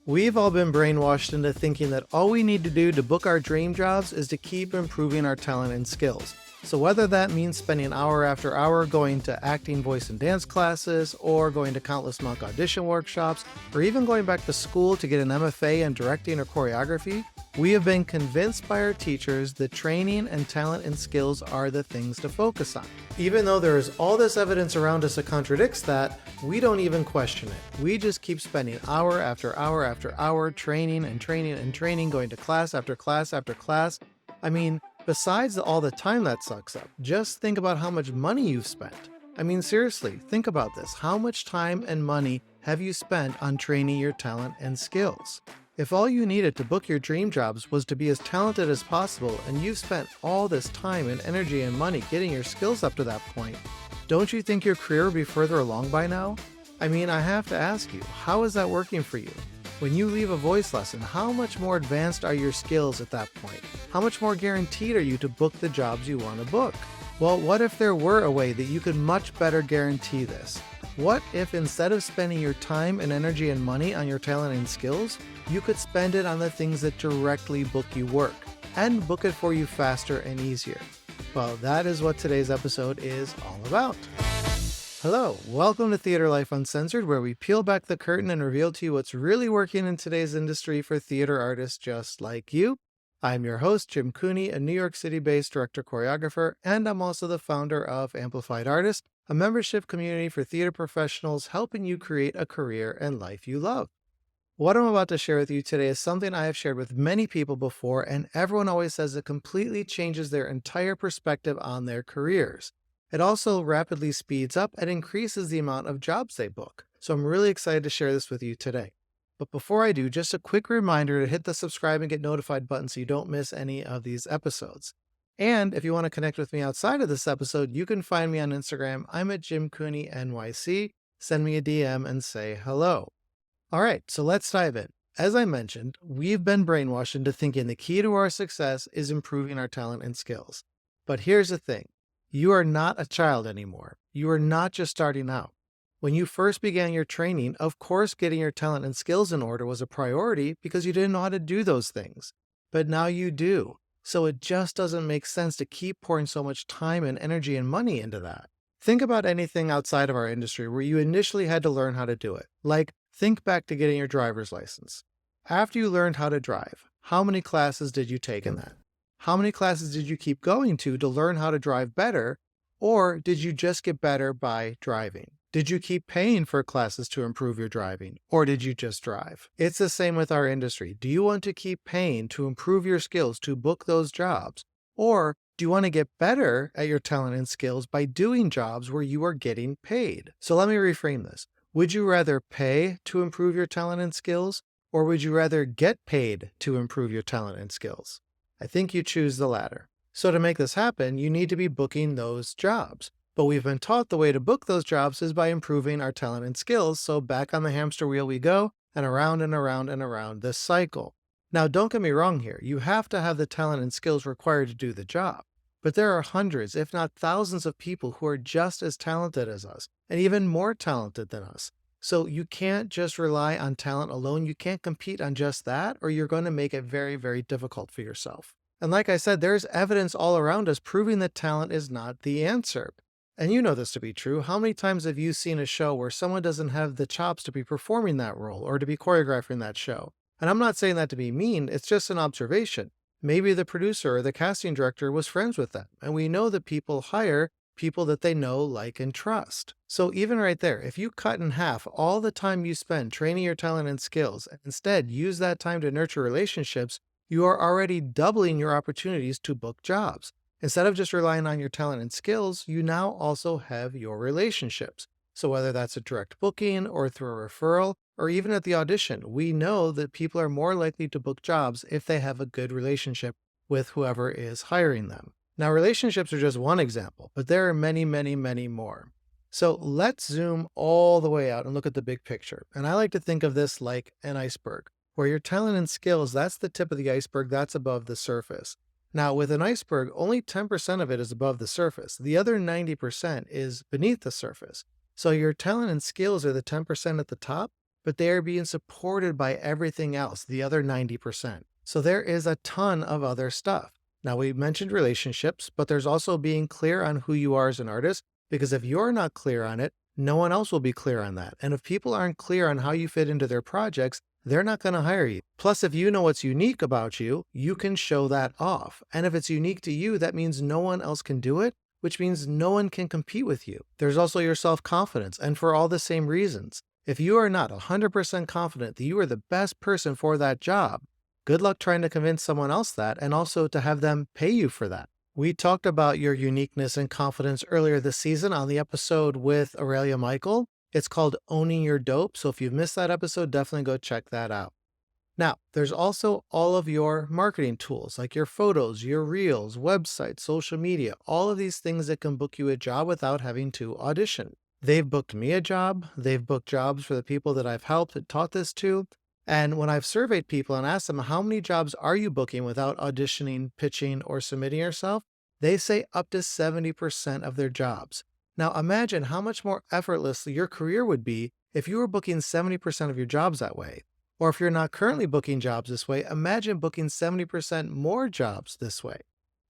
We've all been brainwashed into thinking that all we need to do to book our dream jobs is to keep improving our talent and skills. So whether that means spending hour after hour going to acting, voice, and dance classes, or going to countless mock audition workshops, or even going back to school to get an MFA in directing or choreography, we have been convinced by our teachers that training and talent and skills are the things to focus on. Even though there is all this evidence around us that contradicts that, we don't even question it. We just keep spending hour after hour after hour training and training and training, going to class after class after class. Besides all the time that sucks up, just think about how much money you've spent. Seriously, think about this. How much time and money have you spent on training your talent and skills? If all you needed to book your dream jobs was to be as talented as possible, and you've spent all this time and energy and money getting your skills up to that point, don't you think your career would be further along by now? I have to ask you, how is that working for you? When you leave a voice lesson, how much more advanced are your skills at that point? How much more guaranteed are you to book the jobs you want to book? Well, what if there were a way that you could much better guarantee this? What if instead of spending your time and energy and money on your talent and skills, you could spend it on the things that directly book you work and book it for you faster and easier? Well, that is what today's episode is all about. Hello, welcome to Theater Life Uncensored, where we peel back the curtain and reveal to you what's really working in today's industry for theater artists just like you. I'm your host, Jim Cooney, a New York City-based director-choreographer, and I'm also the founder of Amplified Artist, a membership community for theater professionals helping you create a career and life you love. What I'm about to share with you today is something I have shared with many people before, and everyone always says it completely changes their entire perspective on their careers. It also rapidly speeds up and increases the amount of jobs they book. So I'm really excited to share this with you today. But before I do, just a quick reminder to hit the subscribe and get notified button so you don't miss any of these episodes. And if you want to connect with me outside of this episode, you can find me on Instagram. I'm at Jim Cooney NYC. Send me a DM and say hello. All right, so let's dive in. As I mentioned, we've been brainwashed into thinking the key to our success is improving our talent and skills. But here's the thing. You are not a child anymore. You are not just starting out. When you first began your training, of course, getting your talent and skills in order was a priority because you didn't know how to do those things. But now you do. So it just doesn't make sense to keep pouring so much time and energy and money into that. Think about anything outside of our industry where you initially had to learn how to do it. Like, think back to getting your driver's license. After you learned how to drive, how many classes did you take in that? How many classes did you keep going to learn how to drive better? Or did you just get better by driving? Did you keep paying for classes to improve your driving? Or did you just drive? It's the same with our industry. Do you want to keep paying to improve your skills to book those jobs? Or do you want to get better at your talent and skills by doing jobs where you are getting paid? So let me reframe this. Would you rather pay to improve your talent and skills? Or would you rather get paid to improve your talent and skills? I think you choose the latter. So to make this happen, you need to be booking those jobs. But we've been taught the way to book those jobs is by improving our talent and skills, so back on the hamster wheel we go, and around and around and around this cycle. Now, don't get me wrong here. You have to have the talent and skills required to do the job. But there are hundreds, if not thousands of people who are just as talented as us, and even more talented than us. So you can't just rely on talent alone. You can't compete on just that, or you're going to make it very, very difficult for yourself. And like I said, there's evidence all around us proving that talent is not the answer. And you know this to be true. How many times have you seen a show where someone doesn't have the chops to be performing that role or to be choreographing that show? And I'm not saying that to be mean, it's just an observation. Maybe the producer or the casting director was friends with them, and we know that people hire people that they know, like, and trust. So even right there, if you cut in half all the time you spend training your talent and skills, and instead use that time to nurture relationships, you are already doubling your opportunities to book jobs. Instead of just relying on your talent and skills, you now also have your relationships. So whether that's a direct booking or through a referral, or even at the audition, we know that people are more likely to book jobs if they have a good relationship with whoever is hiring them. Now, relationships are just one example, but there are many, many, many more. So let's zoom all the way out and look at the big picture. And I like to think of this like an iceberg, where your talent and skills, that's the tip of the iceberg, that's above the surface. Now, with an iceberg, only 10% of it is above the surface. The other 90% is beneath the surface. So your talent and skills are the 10% at the top, but they are being supported by everything else, the other 90%. So there is a ton of other stuff. Now, we mentioned relationships, but there's also being clear on who you are as an artist, because if you're not clear on it, no one else will be clear on that. And if people aren't clear on how you fit into their projects, they're not going to hire you. Plus, if you know what's unique about you, you can show that off. And if it's unique to you, that means no one else can do it, which means no one can compete with you. There's also your self-confidence, and for all the same reasons. If you are not 100% confident that you are the best person for that job, good luck trying to convince someone else that, and also to have them pay you for that. We talked about your uniqueness and confidence earlier this season on the episode with Aurelia Michael. It's called Owning Your Dope, so if you've missed that episode, definitely go check that out. Now, there's also all of your marketing tools, like your photos, your reels, website, social media, all of these things that can book you a job without having to audition. They've booked me a job. They've booked jobs for the people that I've helped and taught this to. And when I've surveyed people and asked them, how many jobs are you booking without auditioning, pitching, or submitting yourself? They say up to 70% of their jobs. Now imagine how much more effortless your career would be if you were booking 70% of your jobs that way. Or if you're not currently booking jobs this way, imagine booking 70% more jobs this way.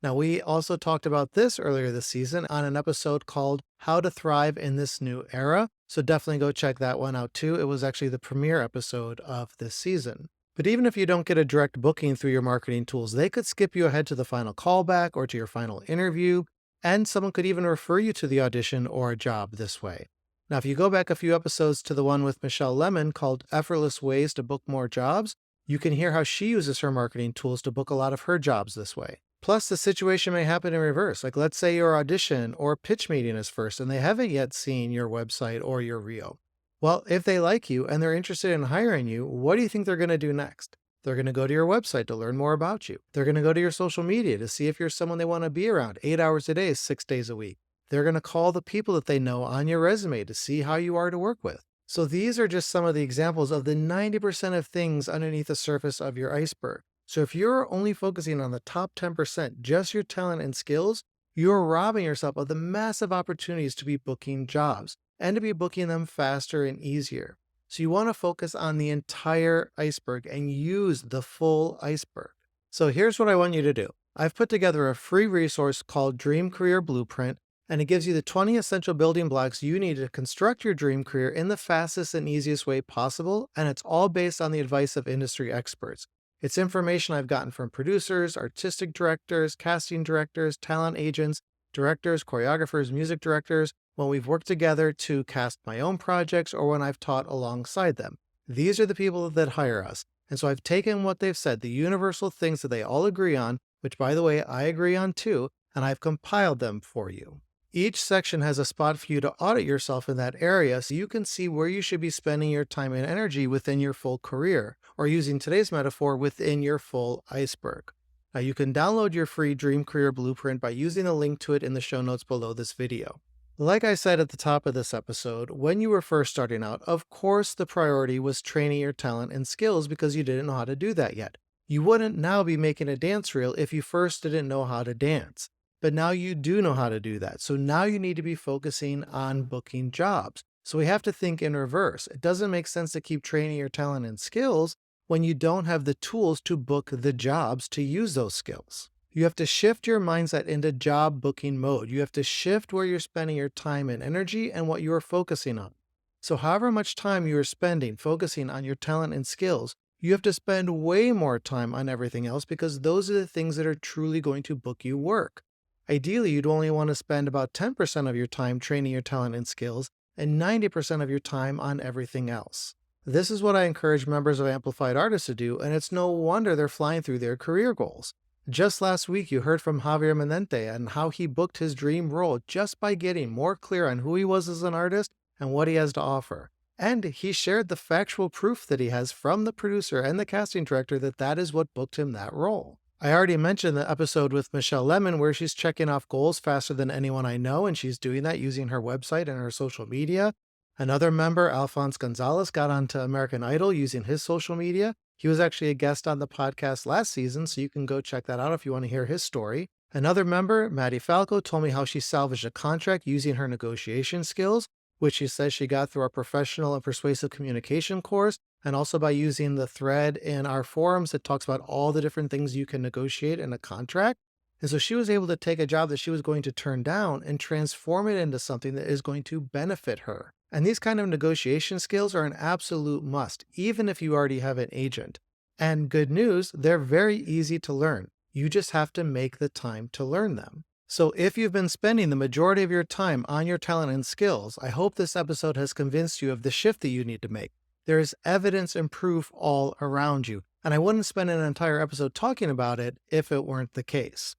Now, we also talked about this earlier this season on an episode called How to Thrive in This New Era. So definitely go check that one out too. It was actually the premiere episode of this season. But even if you don't get a direct booking through your marketing tools, they could skip you ahead to the final callback or to your final interview, and someone could even refer you to the audition or a job this way. Now, if you go back a few episodes to the one with Michelle Lemon called Effortless Ways to Book More Jobs, you can hear how she uses her marketing tools to book a lot of her jobs this way. Plus, the situation may happen in reverse. Like, let's say your audition or pitch meeting is first and they haven't yet seen your website or your reel. Well, if they like you and they're interested in hiring you, what do you think they're going to do next? They're going to go to your website to learn more about you. They're going to go to your social media to see if you're someone they want to be around 8 hours a day, 6 days a week. They're going to call the people that they know on your resume to see how you are to work with. So these are just some of the examples of the 90% of things underneath the surface of your iceberg. So if you're only focusing on the top 10%, just your talent and skills, you're robbing yourself of the massive opportunities to be booking jobs and to be booking them faster and easier. So you want to focus on the entire iceberg and use the full iceberg. So here's what I want you to do. I've put together a free resource called Dream Career Blueprint, and it gives you the 20 essential building blocks you need to construct your dream career in the fastest and easiest way possible, and it's all based on the advice of industry experts. It's information I've gotten from producers, artistic directors, casting directors, talent agents, directors, choreographers, music directors, when we've worked together to cast my own projects or when I've taught alongside them. These are the people that hire us. And so I've taken what they've said, the universal things that they all agree on, which by the way, I agree on too, and I've compiled them for you. Each section has a spot for you to audit yourself in that area so you can see where you should be spending your time and energy within your full career, or using today's metaphor, within your full iceberg. Now you can download your free Dream Career Blueprint by using the link to it in the show notes below this video. Like I said at the top of this episode, when you were first starting out, of course the priority was training your talent and skills because you didn't know how to do that yet. You wouldn't now be making a dance reel if you first didn't know how to dance. But now you do know how to do that. So now you need to be focusing on booking jobs. So we have to think in reverse. It doesn't make sense to keep training your talent and skills when you don't have the tools to book the jobs to use those skills. You have to shift your mindset into job booking mode. You have to shift where you're spending your time and energy and what you are focusing on. So however much time you are spending focusing on your talent and skills, you have to spend way more time on everything else because those are the things that are truly going to book you work. Ideally, you'd only want to spend about 10% of your time training your talent and skills and 90% of your time on everything else. This is what I encourage members of Amplified Artists to do, and it's no wonder they're flying through their career goals. Just last week, you heard from Javier Menente and how he booked his dream role just by getting more clear on who he was as an artist and what he has to offer. And he shared the factual proof that he has from the producer and the casting director that that is what booked him that role. I already mentioned the episode with Michelle Lemon where she's checking off goals faster than anyone I know, and she's doing that using her website and her social media. Another member, Alphonse Gonzalez, got onto American Idol using his social media. He was actually a guest on the podcast last season, so you can go check that out if you want to hear his story. Another member, Maddie Falco, told me how she salvaged a contract using her negotiation skills, which she says she got through our professional and persuasive communication course, and also by using the thread in our forums that talks about all the different things you can negotiate in a contract. And so she was able to take a job that she was going to turn down and transform it into something that is going to benefit her. And these kind of negotiation skills are an absolute must, even if you already have an agent. And good news, they're very easy to learn. You just have to make the time to learn them. So if you've been spending the majority of your time on your talent and skills, I hope this episode has convinced you of the shift that you need to make. There is evidence and proof all around you, and I wouldn't spend an entire episode talking about it if it weren't the case.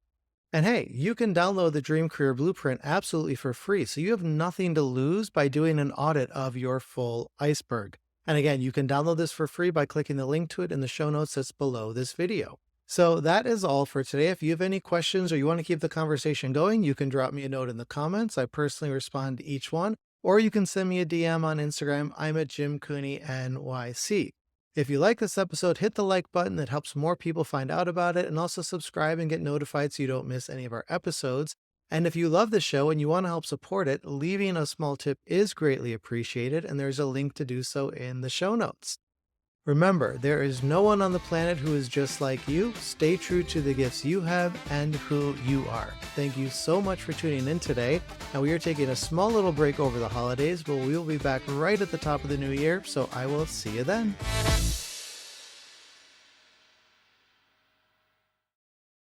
And hey, you can download the Dream Career Blueprint absolutely for free, so you have nothing to lose by doing an audit of your full iceberg. And again, you can download this for free by clicking the link to it in the show notes that's below this video. So that is all for today. If you have any questions or you want to keep the conversation going, you can drop me a note in the comments. I personally respond to each one, or you can send me a DM on Instagram. I'm at Jim Cooney NYC. If you like this episode, hit the like button. That helps more people find out about it, and also subscribe and get notified so you don't miss any of our episodes. And if you love the show and you want to help support it, leaving a small tip is greatly appreciated, and there's a link to do so in the show notes. Remember, there is no one on the planet who is just like you. Stay true to the gifts you have and who you are. Thank you so much for tuning in today. And we are taking a small little break over the holidays, but we will be back right at the top of the new year. So I will see you then.